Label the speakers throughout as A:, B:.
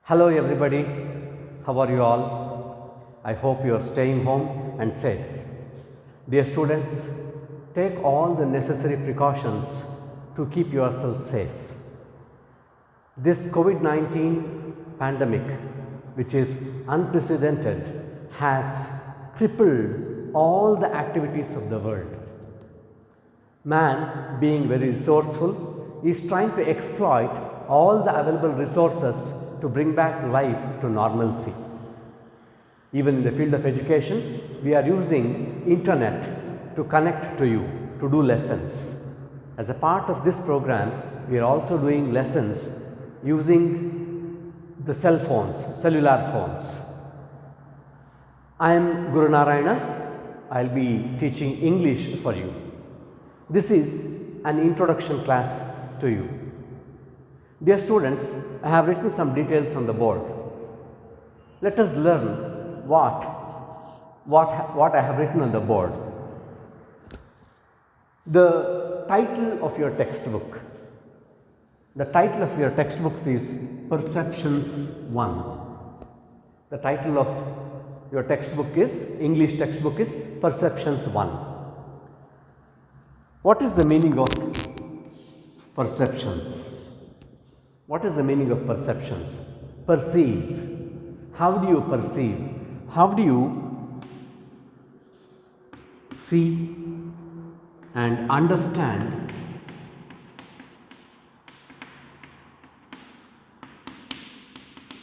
A: Hello everybody, how are you all? I hope you are staying home and safe. Dear students, take all the necessary precautions to keep yourself safe. This COVID-19 pandemic, which is unprecedented, has crippled all the activities of the world. Man, being very resourceful, is trying to exploit all the available resources to bring back life to normalcy. Even in the field of education, we are using internet to connect to you, to do lessons. As a part of this program, we are also doing lessons using the cell phones, cellular phones. I am Gurunarayana. I will be teaching English for you. This is an introduction class to you. Dear students, I have written some details on the board. Let us learn what I have written on the board. The title of your textbook. The title of your textbooks is Perceptions 1. The title of your textbook is, English textbook is Perceptions 1. What is the meaning of perceptions? What is the meaning of perceptions? Perceive. How do you perceive? How do you see and understand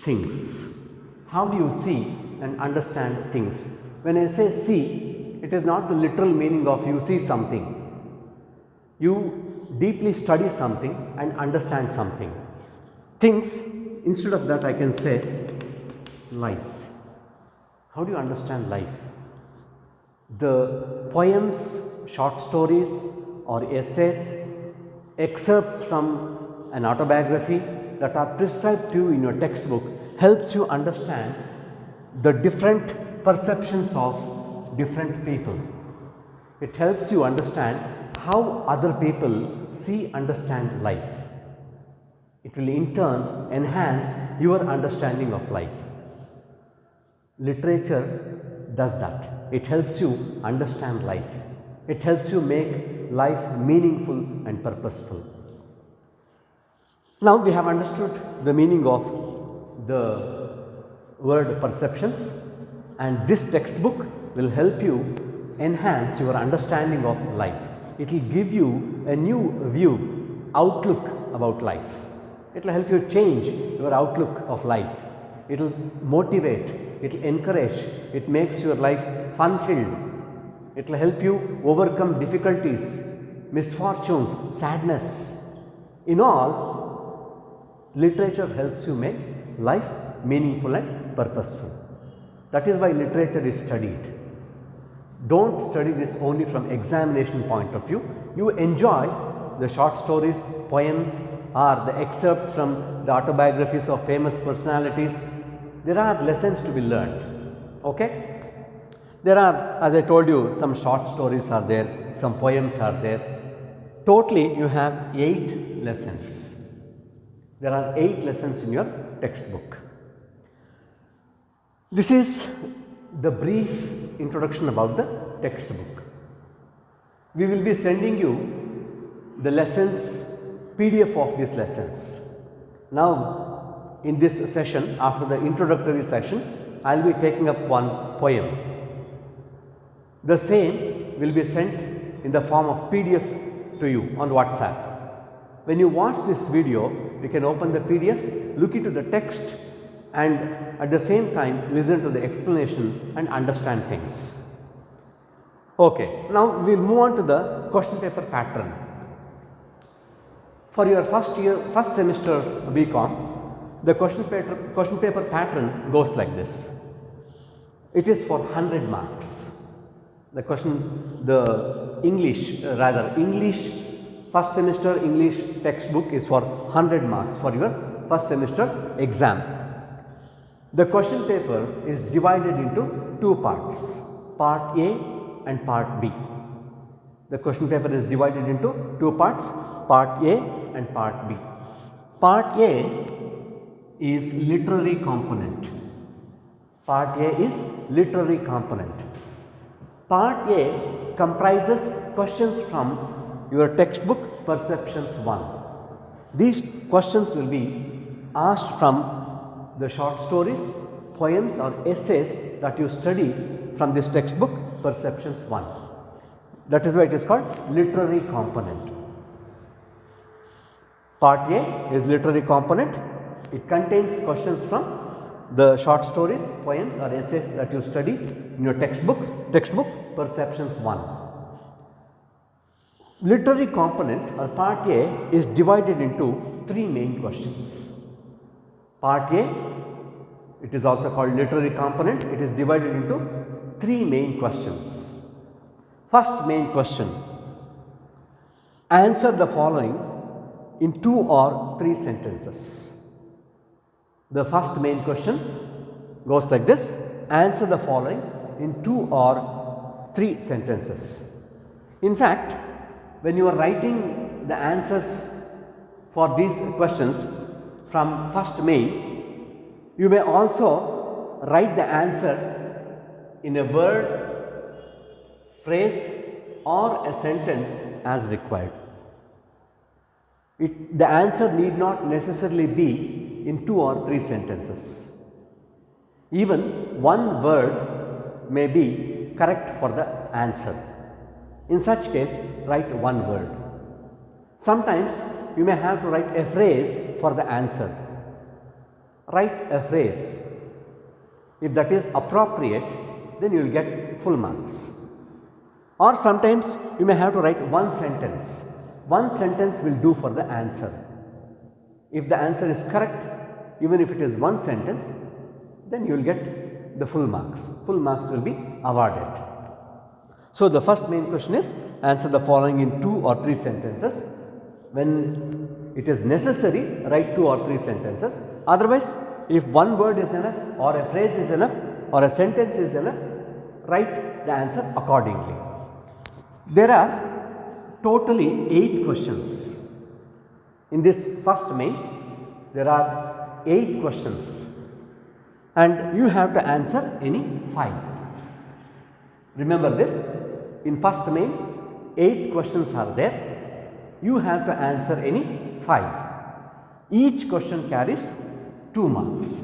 A: things? How do you see and understand things? When I say see, it is not the literal meaning of you see something. You deeply study something and understand something. Things, instead of that I can say life. How do you understand life? The poems, short stories or essays, excerpts from an autobiography that are prescribed to you in your textbook helps you understand the different perceptions of different people. It helps you understand how other people see, understand life. It will in turn enhance your understanding of life. Literature does that. It helps you understand life. It helps you make life meaningful and purposeful. Now we have understood the meaning of the word perceptions, and this textbook will help you enhance your understanding of life. It will give you a new view, outlook about life. It will help you change your outlook of life. It will motivate, it will encourage, it makes your life fun-filled. It will help you overcome difficulties, misfortunes, sadness. In all, literature helps you make life meaningful and purposeful. That is why literature is studied. Don't study this only from examination point of view. You enjoy the short stories, poems, or the excerpts from the autobiographies of famous personalities. There are lessons to be learned. Okay? There are, as I told you, some short stories are there, some poems are there. Totally you have 8 lessons. There are 8 lessons in your textbook. This is the brief introduction about the textbook. We will be sending you the lessons, PDF of these lessons. Now in this session, after the introductory session, I will be taking up one poem. The same will be sent in the form of PDF to you on WhatsApp. When you watch this video, you can open the PDF, look into the text, and at the same time listen to the explanation and understand things. Okay, now we will move on to the question paper pattern. For your first semester BCom, the question paper pattern goes like this. It is for 100 marks. English first semester English textbook is for 100 marks for your first semester exam. The question paper is divided into 2 parts, part A and part B. The question paper is divided into 2 parts, part A and part B. Part A is literary component. Part A is literary component. Part A comprises questions from your textbook Perceptions 1. These questions will be asked from the short stories, poems or essays that you study from this textbook Perceptions 1. That is why it is called literary component. Part A is literary component. It contains questions from the short stories, poems or essays that you study in your textbook Perceptions 1. Literary component or part A is divided into three main questions. Part A, it is also called literary component, it is divided into three main questions. First main question, answer the following in 2 or 3 sentences. The first main question goes like this, answer the following in 2 or 3 sentences. In fact, when you are writing the answers for these questions from first main, you may also write the answer in a word, phrase or a sentence as required. The answer need not necessarily be in 2 or 3 sentences. Even one word may be correct for the answer. In such case, write one word. Sometimes you may have to write a phrase for the answer. Write a phrase. If that is appropriate, then you will get full marks. Or sometimes you may have to write one sentence. One sentence will do for the answer. If the answer is correct, even if it is one sentence, then you will get the full marks. Full marks will be awarded. So, the first main question is answer the following in 2 or 3 sentences. When it is necessary, write 2 or 3 sentences. Otherwise, if one word is enough or a phrase is enough or a sentence is enough, write the answer accordingly. There are totally 8 questions. In this first main, there are 8 questions and you have to answer any 5. Remember this, in first main 8 questions are there, you have to answer any 5. Each question carries 2 marks.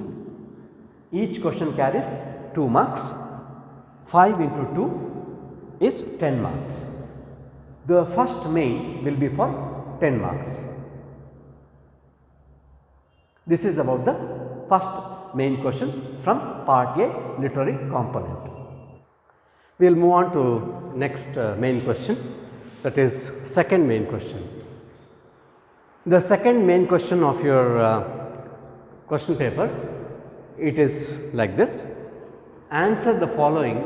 A: Each question carries 2 marks. 5 into 2 is 10 marks. The first main will be for 10 marks. This is about the first main question from part A, literary component. We will move on to next main question, that is second main question. The second main question of your question paper, it is like this, answer the following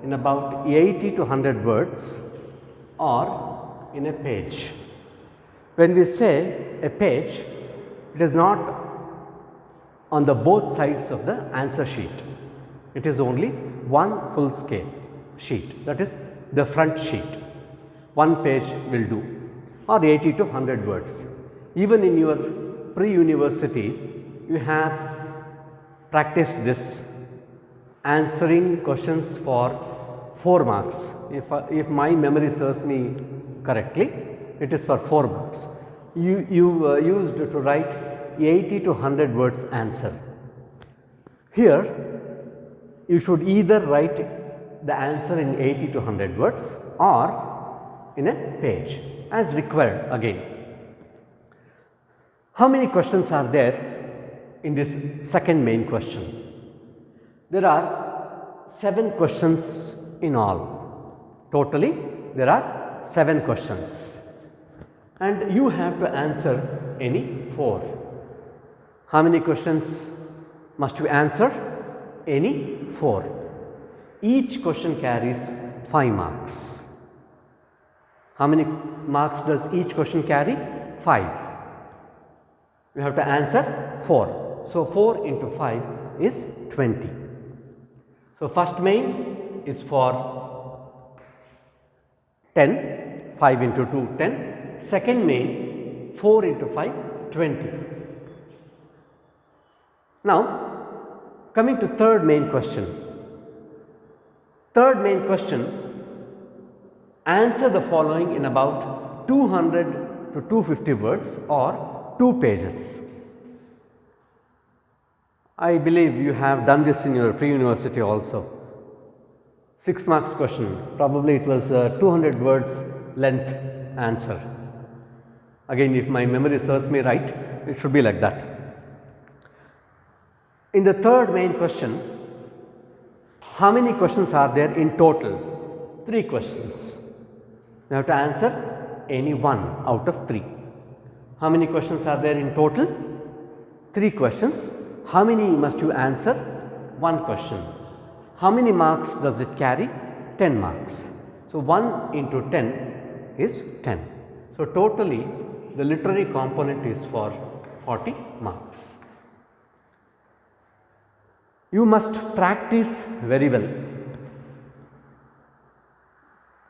A: in about 80 to 100 words or in a page. When we say a page, it is not on the both sides of the answer sheet. It is only one full scale sheet, that is the front sheet. One page will do, or 80 to 100 words. Even in your pre-university, you have practiced this, answering questions for 4 marks. If my memory serves me correctly, it is for 4 marks. You used to write 80 to 100 words answer. Here, you should either write the answer in 80 to 100 words or in a page as required again. How many questions are there in this second main question? There are 7 questions in all. Totally, there are 7 questions and you have to answer any 4. How many questions must you answer? Any 4. Each question carries 5 marks. How many marks does each question carry? 5. You have to answer 4. So, 4 into 5 is 20. So, first main is for 10, 5 into 2, 10. Second main, 4 into 5, 20. Now, coming to third main question. Third main question, answer the following in about 200 to 250 words or 2 pages. I believe you have done this in your pre-university also. 6 marks question, probably it was 200 words length answer. Again, if my memory serves me right, it should be like that. In the third main question, how many questions are there in total? 3 questions. You have to answer any one out of 3. How many questions are there in total? 3 questions. How many must you answer? 1 question. How many marks does it carry? 10 marks. So, 1 into 10 is 10. So, totally the literary component is for 40 marks. You must practice very well.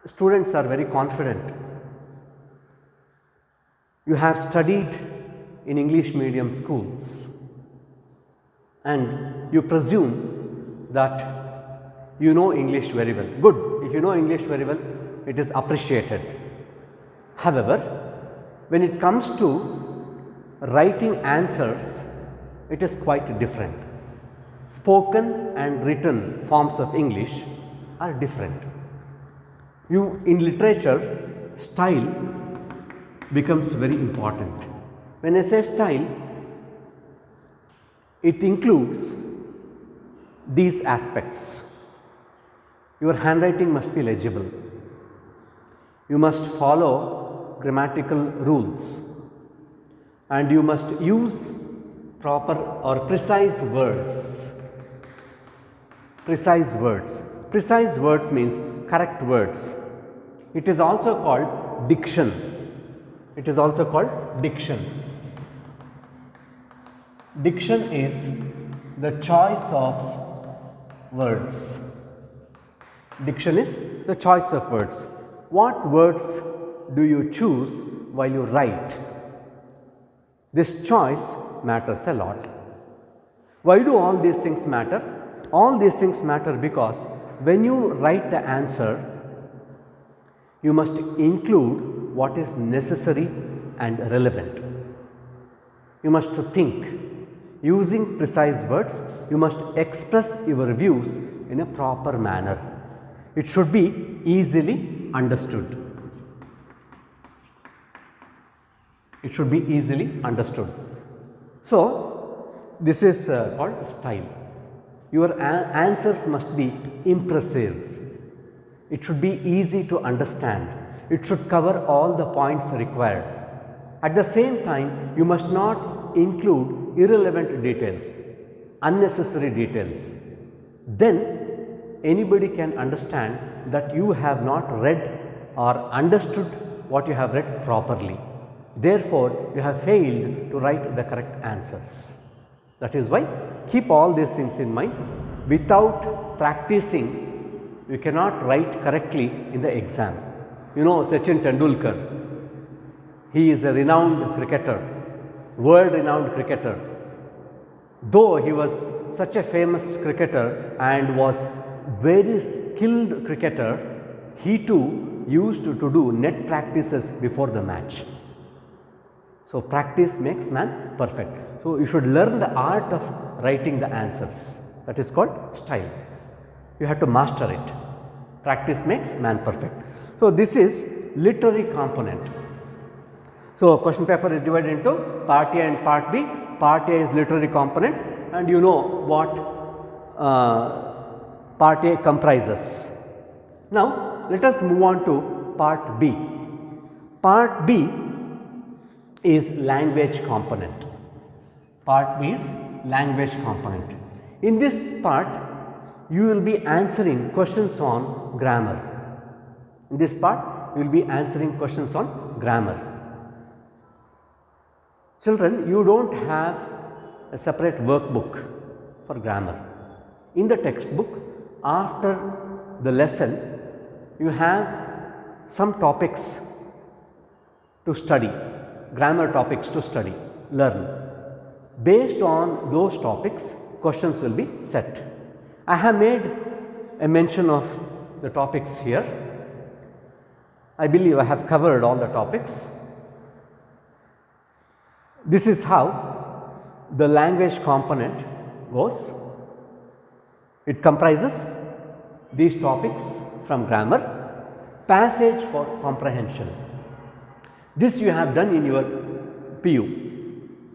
A: Students are very confident. You have studied in English medium schools and you presume that you know English very well. Good, if you know English very well, it is appreciated. However, when it comes to writing answers, it is quite different. Spoken and written forms of English are different. In literature, style becomes very important. When I say style, it includes these aspects. Your handwriting must be legible. You must follow grammatical rules and you must use proper or precise words. Precise words. Precise words means correct words. It is also called diction. It is also called diction. Diction is the choice of words. Diction is the choice of words. What words do you choose while you write? This choice matters a lot. Why do all these things matter? All these things matter because when you write the answer, you must include what is necessary and relevant. You must think. Using precise words, you must express your views in a proper manner. It should be easily understood. It should be easily understood. So, this is called style. Your answers must be impressive. It should be easy to understand. It should cover all the points required. At the same time, you must not include irrelevant details, unnecessary details. Then anybody can understand that you have not read or understood what you have read properly. Therefore, you have failed to write the correct answers. That is why keep all these things in mind. Without practicing, you cannot write correctly in the exam. You know Sachin Tendulkar, he is a renowned cricketer, world renowned cricketer. Though he was such a famous cricketer and was very skilled cricketer, he too used to do net practices before the match. So, practice makes man perfect. So, you should learn the art of writing the answers, that is called style. You have to master it. Practice makes man perfect. So, this is literary component. So, question paper is divided into part A and part B. Part A is literary component and you know what part A comprises. Now, let us move on to part B. Part B is language component. Part B is language component. In this part, you will be answering questions on grammar. In this part, you will be answering questions on grammar. Children, you don't have a separate workbook for grammar. In the textbook, after the lesson, you have some topics to study, grammar topics to study, learn. Based on those topics, questions will be set. I have made a mention of the topics here. I believe I have covered all the topics. This is how the language component goes. It comprises these topics from grammar, passage for comprehension. This you have done in your PU.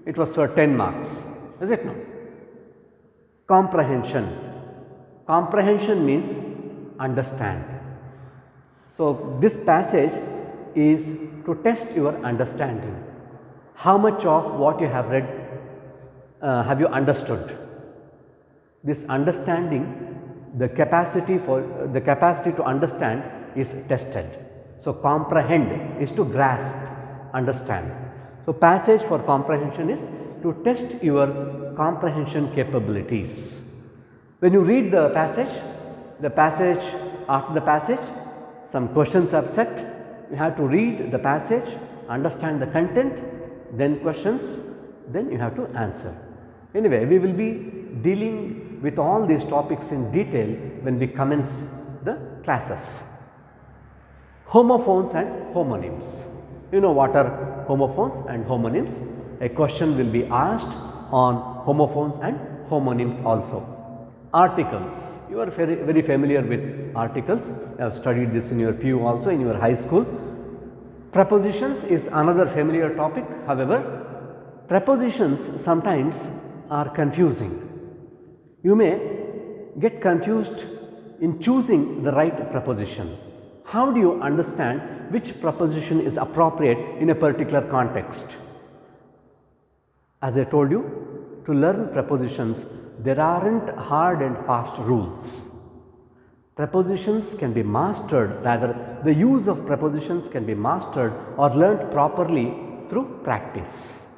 A: It was for 10 marks, is it not? Comprehension. Comprehension means understand. So, this passage is to test your understanding. How much of what you have read have you understood? This understanding, the capacity to understand is tested. So, comprehend is to grasp, understand. So, passage for comprehension is to test your comprehension capabilities. When you read the passage, after the passage, some questions are set. You have to read the passage, understand the content, then questions, then you have to answer. Anyway, we will be dealing with all these topics in detail when we commence the classes. Homophones and homonyms. You know what are homophones and homonyms? A question will be asked on homophones and homonyms also. Articles. You are very familiar with articles. You have studied this in your PU also, in your high school. Prepositions is another familiar topic. However, prepositions sometimes are confusing. You may get confused in choosing the right preposition. How do you understand which preposition is appropriate in a particular context? As I told you, to learn prepositions, there aren't hard and fast rules. Prepositions can be mastered, rather the use of prepositions can be mastered or learnt properly through practice.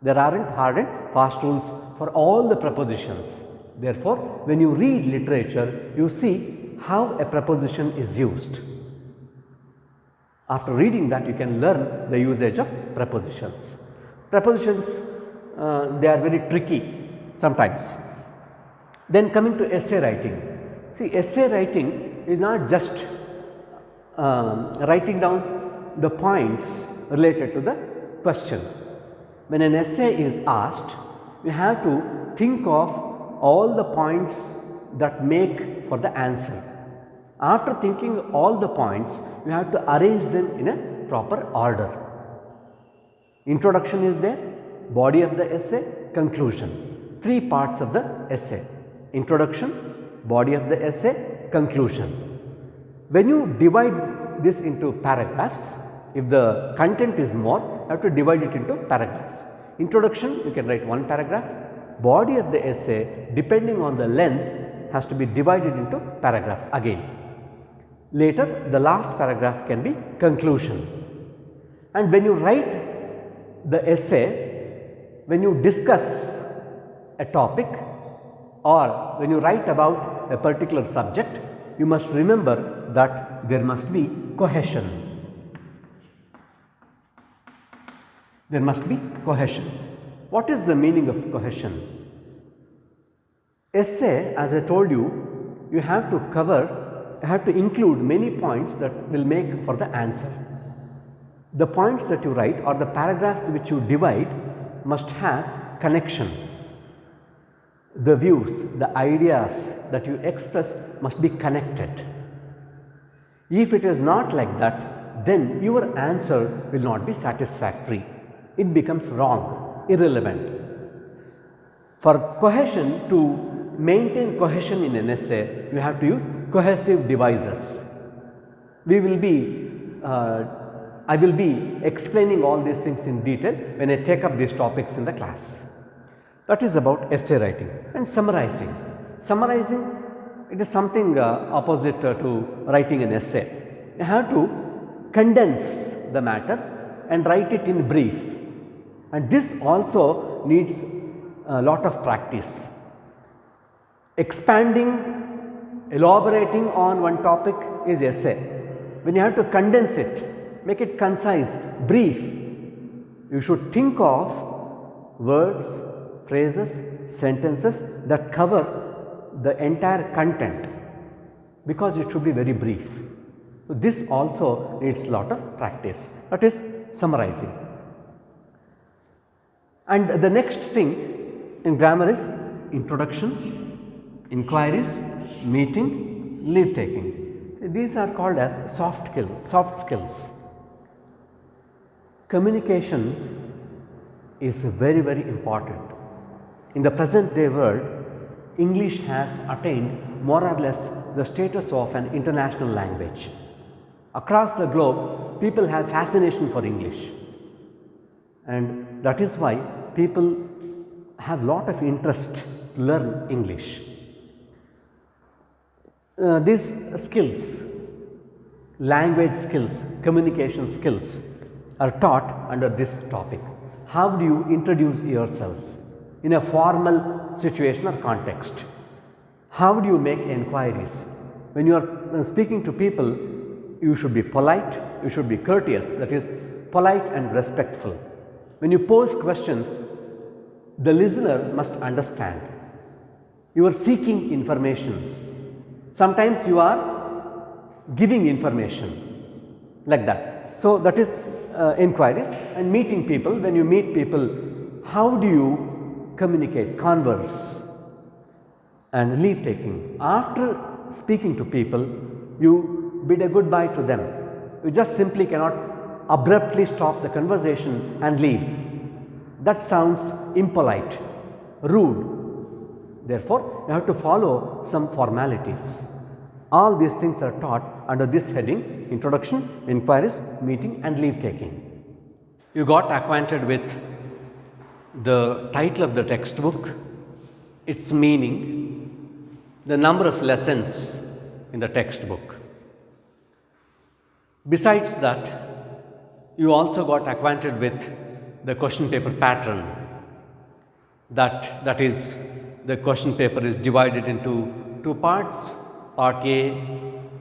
A: There aren't hard and fast rules for all the prepositions. Therefore, when you read literature, you see how a preposition is used. After reading that, you can learn the usage of prepositions. Prepositions, they are very tricky sometimes. Then coming to essay writing. See, essay writing is not just writing down the points related to the question. When an essay is asked, you have to think of all the points that make for the answer. After thinking all the points, you have to arrange them in a proper order. Introduction is there, body of the essay, conclusion. 3 parts of the essay: introduction, body of the essay, conclusion. When you divide this into paragraphs, if the content is more, you have to divide it into paragraphs. Introduction, you can write 1 paragraph. Body of the essay, depending on the length, has to be divided into paragraphs again. Later, the last paragraph can be conclusion. And when you write the essay, when you discuss a topic or when you write about a particular subject, you must remember that there must be cohesion. There must be cohesion. What is the meaning of cohesion? Essay, as I told you, you have to include many points that will make for the answer. The points that you write or the paragraphs which you divide must have connection. The views, the ideas that you express must be connected. If it is not like that, then your answer will not be satisfactory. It becomes wrong, irrelevant. For cohesion, to maintain cohesion in an essay, you have to use cohesive devices. I will be explaining all these things in detail when I take up these topics in the class. That is about essay writing. And summarizing. Summarizing, it is something opposite to writing an essay. You have to condense the matter and write it in brief. And this also needs a lot of practice. Expanding, elaborating on one topic is essay. When you have to condense it, make it concise, brief, you should think of words, phrases, sentences that cover the entire content, because it should be very brief. So, this also needs lot of practice, that is summarizing. And the next thing in grammar is introduction, inquiries, meeting, leave taking. These are called as soft skills. Communication is very, very important. In the present day world, English has attained more or less the status of an international language. Across the globe, people have fascination for English, and that is why people have lot of interest to learn English. These skills, language skills, communication skills are taught under this topic. How do you introduce yourself in a formal situation or context? How do you make inquiries? When you are speaking to people, you should be polite, you should be courteous, that is polite and respectful. When you pose questions, the listener must understand. You are seeking information. Sometimes you are giving information, like that. So, that is inquiries. And meeting people. When you meet people, how do you communicate, converse? And leave taking. After speaking to people, you bid a goodbye to them. You just simply cannot abruptly stop the conversation and leave. That sounds impolite, rude. Therefore, you have to follow some formalities. All these things are taught under this heading: introduction, inquiries, meeting and leave taking. You got acquainted with the title of the textbook, its meaning, the number of lessons in the textbook. Besides that, you also got acquainted with the question paper pattern. That is, the question paper is divided into two parts, part A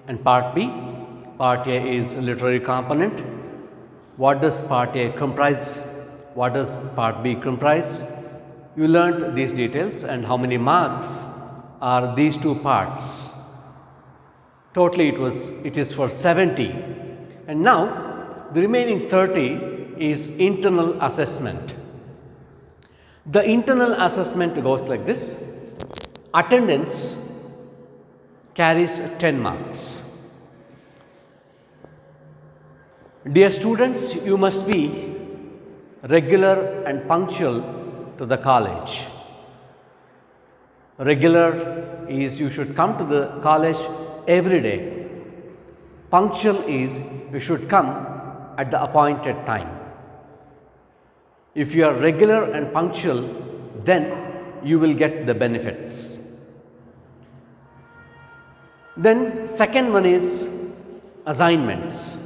A: and part B. Part A is literary component. What does part A comprise? What does part B comprise? You learned these details and how many marks are these two parts. Totally it is for 70, and now the remaining 30 is internal assessment. The internal assessment goes like this: attendance carries 10 marks. Dear students, you must be regular and punctual to the college. Regular is you should come to the college every day. Punctual is you should come at the appointed time. If you are regular and punctual, then you will get the benefits. Then second one is assignments.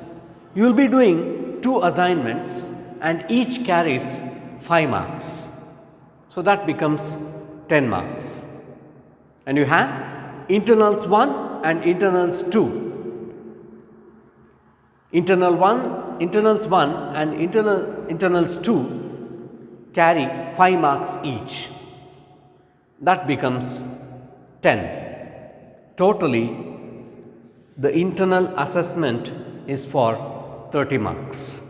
A: You will be doing 2 assignments and each carries 5 marks. So that becomes 10 marks. And you have internals 1 and internals 2. Internals 1 and internals 2 carry 5 marks each. That becomes 10. Totally, the internal assessment is for 30 marks.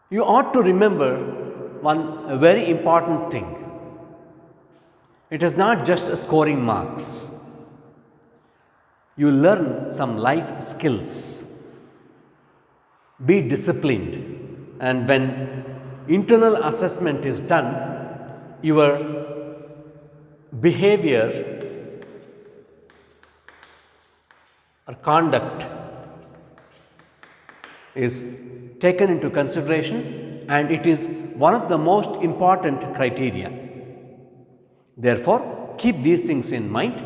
A: You ought to remember one very important thing. It is not just scoring marks. You learn some life skills. Be disciplined, and when internal assessment is done, your behavior or conduct is taken into consideration, and it is one of the most important criteria. Therefore, keep these things in mind,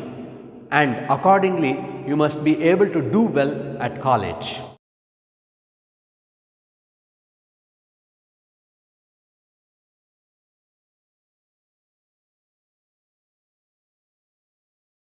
A: and accordingly you must be able to do well at college.